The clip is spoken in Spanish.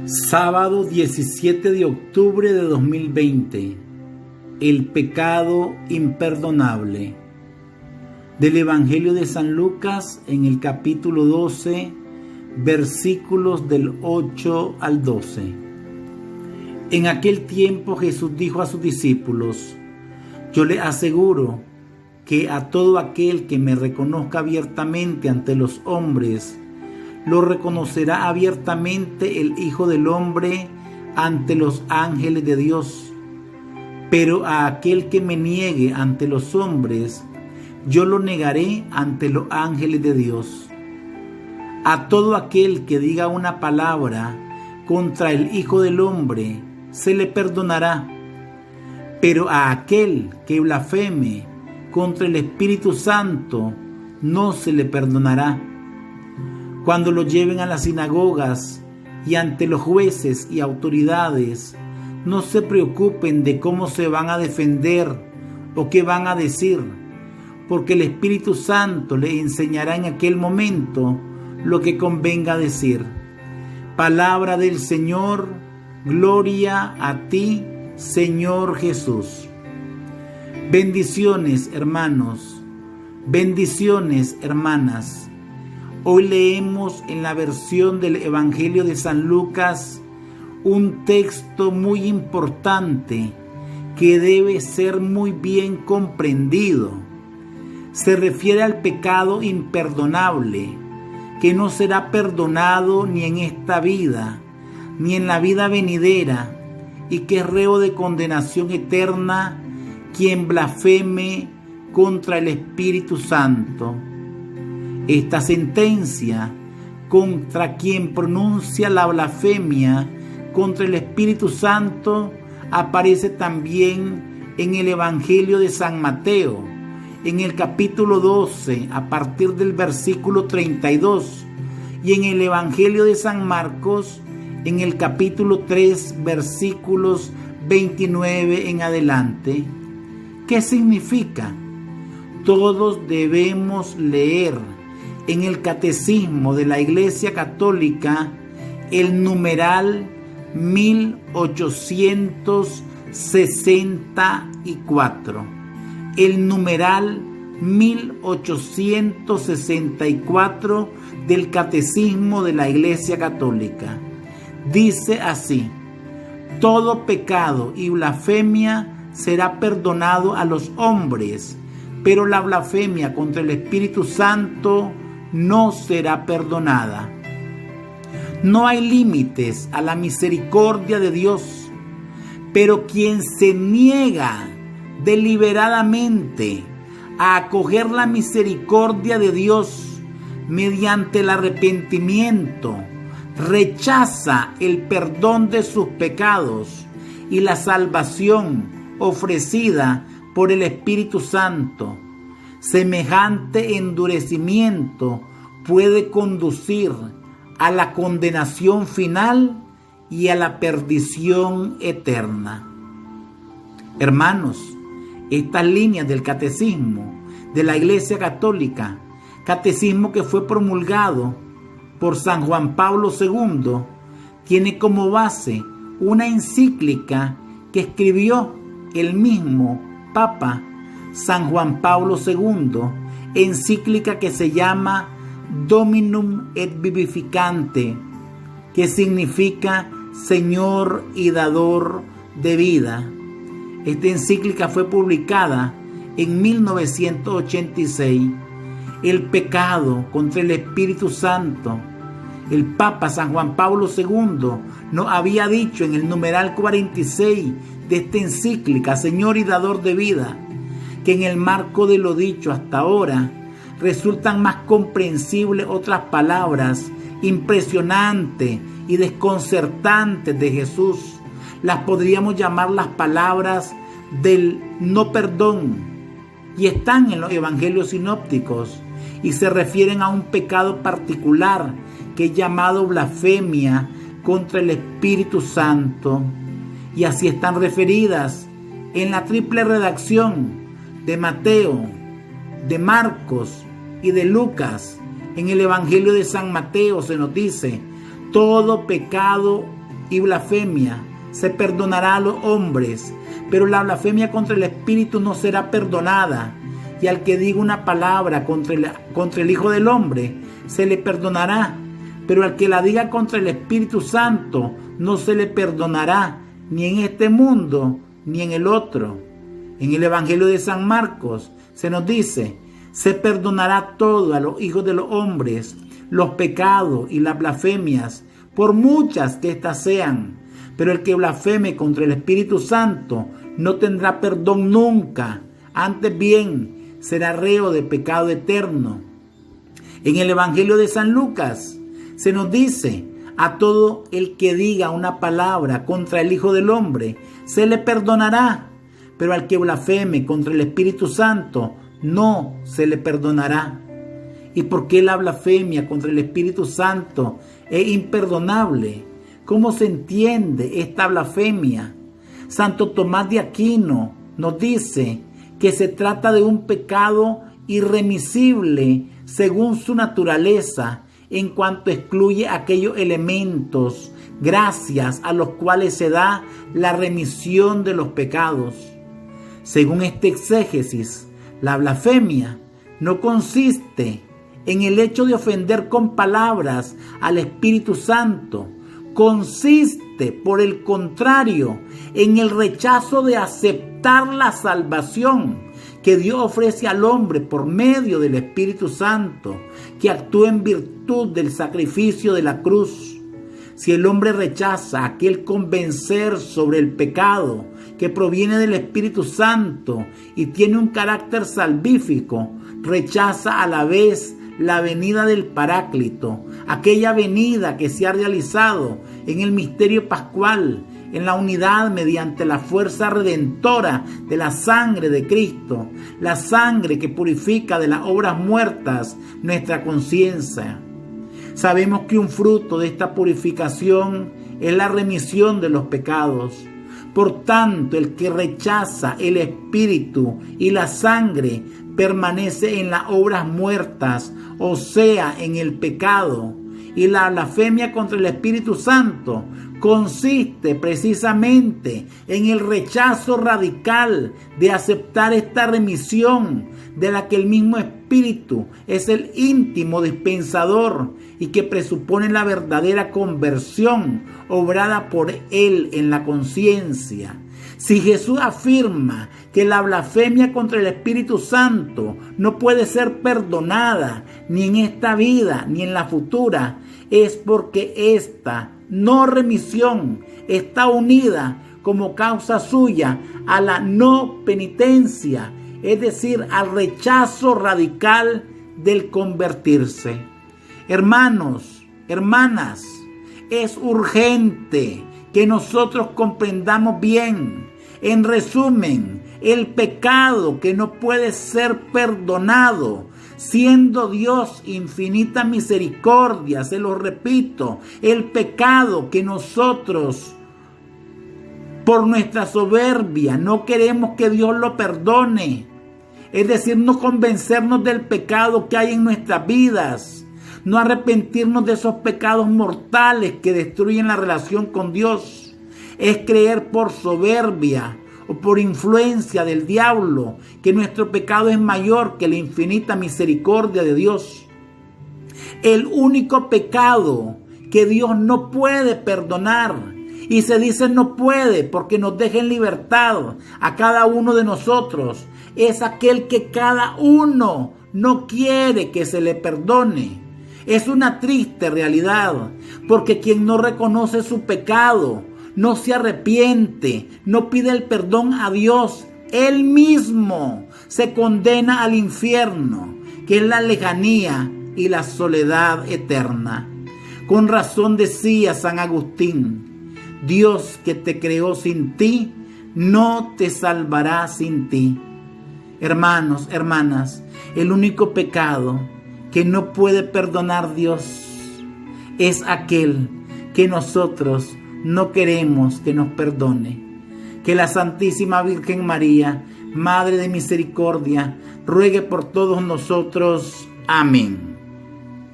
Sábado 17 de octubre de 2020. El pecado imperdonable. Del Evangelio de San Lucas en el capítulo 12, versículos del 8 al 12. En aquel tiempo Jesús dijo a sus discípulos: yo les aseguro que a todo aquel que me reconozca abiertamente ante los hombres, lo reconocerá abiertamente el Hijo del Hombre ante los ángeles de Dios. Pero a aquel que me niegue ante los hombres, yo lo negaré ante los ángeles de Dios. A todo aquel que diga una palabra contra el Hijo del Hombre, se le perdonará. Pero a aquel que blasfeme contra el Espíritu Santo, no se le perdonará. Cuando lo lleven a las sinagogas y ante los jueces y autoridades, no se preocupen de cómo se van a defender o qué van a decir, porque el Espíritu Santo les enseñará en aquel momento lo que convenga decir. Palabra del Señor, gloria a ti, Señor Jesús. Bendiciones, hermanos, bendiciones, hermanas. Hoy leemos en la versión del Evangelio de San Lucas un texto muy importante que debe ser muy bien comprendido. Se refiere al pecado imperdonable, que no será perdonado ni en esta vida, ni en la vida venidera, y que es reo de condenación eterna quien blasfeme contra el Espíritu Santo. Esta sentencia contra quien pronuncia la blasfemia contra el Espíritu Santo aparece también en el Evangelio de San Mateo, en el capítulo 12, a partir del versículo 32, y en el Evangelio de San Marcos, en el capítulo 3, versículos 29 en adelante. ¿Qué significa? Todos debemos leer en el Catecismo de la Iglesia Católica el numeral 1864. El numeral 1864 del Catecismo de la Iglesia Católica. Dice así: todo pecado y blasfemia será perdonado a los hombres, pero la blasfemia contra el Espíritu Santo no será perdonada. No hay límites a la misericordia de Dios, pero quien se niega deliberadamente a acoger la misericordia de Dios mediante el arrepentimiento, rechaza el perdón de sus pecados y la salvación ofrecida por el Espíritu Santo. Semejante endurecimiento puede conducir a la condenación final y a la perdición eterna. Hermanos, estas líneas del Catecismo de la Iglesia Católica, catecismo que fue promulgado por San Juan Pablo II, tiene como base una encíclica que escribió el mismo Papa San Juan Pablo II, encíclica que se llama Dominum et Vivificante, que significa Señor y Dador de vida. Esta encíclica fue publicada en 1986. El pecado contra el Espíritu Santo. El Papa San Juan Pablo II nos había dicho en el numeral 46 de esta encíclica, Señor y Dador de vida, que en el marco de lo dicho hasta ahora resultan más comprensibles otras palabras impresionantes y desconcertantes de Jesús. Las podríamos llamar las palabras del no perdón, y están en los evangelios sinópticos y se refieren a un pecado particular que es llamado blasfemia contra el Espíritu Santo, y así están referidas en la triple redacción de Mateo, de Marcos y de Lucas. En el Evangelio de San Mateo se nos dice: Todo pecado y blasfemia se perdonará a los hombres, pero la blasfemia contra el Espíritu no será perdonada. Y al que diga una palabra contra el Hijo del Hombre, se le perdonará, pero al que la diga contra el Espíritu Santo, no se le perdonará, ni en este mundo, ni en el otro. En el Evangelio de San Marcos se nos dice: se perdonará todo a los hijos de los hombres, los pecados y las blasfemias, por muchas que éstas sean. Pero el que blasfeme contra el Espíritu Santo no tendrá perdón nunca, antes bien será reo de pecado eterno. En el Evangelio de San Lucas se nos dice: a todo el que diga una palabra contra el Hijo del Hombre se le perdonará, pero al que blasfeme contra el Espíritu Santo no se le perdonará. ¿Y por qué la blasfemia contra el Espíritu Santo es imperdonable? ¿Cómo se entiende esta blasfemia? Santo Tomás de Aquino nos dice que se trata de un pecado irremisible según su naturaleza, en cuanto excluye aquellos elementos gracias a los cuales se da la remisión de los pecados. Según este exégesis, la blasfemia no consiste en el hecho de ofender con palabras al Espíritu Santo. Consiste, por el contrario, en el rechazo de aceptar la salvación que Dios ofrece al hombre por medio del Espíritu Santo, que actúa en virtud del sacrificio de la cruz. Si el hombre rechaza aquel convencer sobre el pecado que proviene del Espíritu Santo y tiene un carácter salvífico, rechaza a la vez la venida del Paráclito, aquella venida que se ha realizado en el misterio pascual, en la unidad mediante la fuerza redentora de la sangre de Cristo, la sangre que purifica de las obras muertas nuestra conciencia. Sabemos que un fruto de esta purificación es la remisión de los pecados. Por tanto, el que rechaza el Espíritu y la sangre permanece en las obras muertas, o sea, en el pecado. Y la blasfemia contra el Espíritu Santo consiste precisamente en el rechazo radical de aceptar esta remisión de la que el mismo Espíritu es el íntimo dispensador y que presupone la verdadera conversión obrada por Él en la conciencia. Si Jesús afirma que la blasfemia contra el Espíritu Santo no puede ser perdonada ni en esta vida ni en la futura, es porque esta no remisión está unida como causa suya a la no penitencia, es decir, al rechazo radical del convertirse. Hermanos, hermanas, es urgente que nosotros comprendamos bien, en resumen, el pecado que no puede ser perdonado, siendo Dios infinita misericordia, se lo repito, el pecado que nosotros, por nuestra soberbia, no queremos que Dios lo perdone, es decir, no convencernos del pecado que hay en nuestras vidas, no arrepentirnos de esos pecados mortales que destruyen la relación con Dios, es creer por soberbia o por influencia del diablo que nuestro pecado es mayor que la infinita misericordia de Dios. El único pecado que Dios no puede perdonar, y se dice no puede porque nos deja en libertad a cada uno de nosotros, es aquel que cada uno no quiere que se le perdone. Es una triste realidad, porque quien no reconoce su pecado, no se arrepiente, no pide el perdón a Dios, él mismo se condena al infierno, que es la lejanía y la soledad eterna. Con razón decía San Agustín: Dios que te creó sin ti, no te salvará sin ti. Hermanos, hermanas, el único pecado que no puede perdonar Dios es aquel que nosotros no queremos que nos perdone. Que la Santísima Virgen María, Madre de Misericordia, ruegue por todos nosotros. Amén.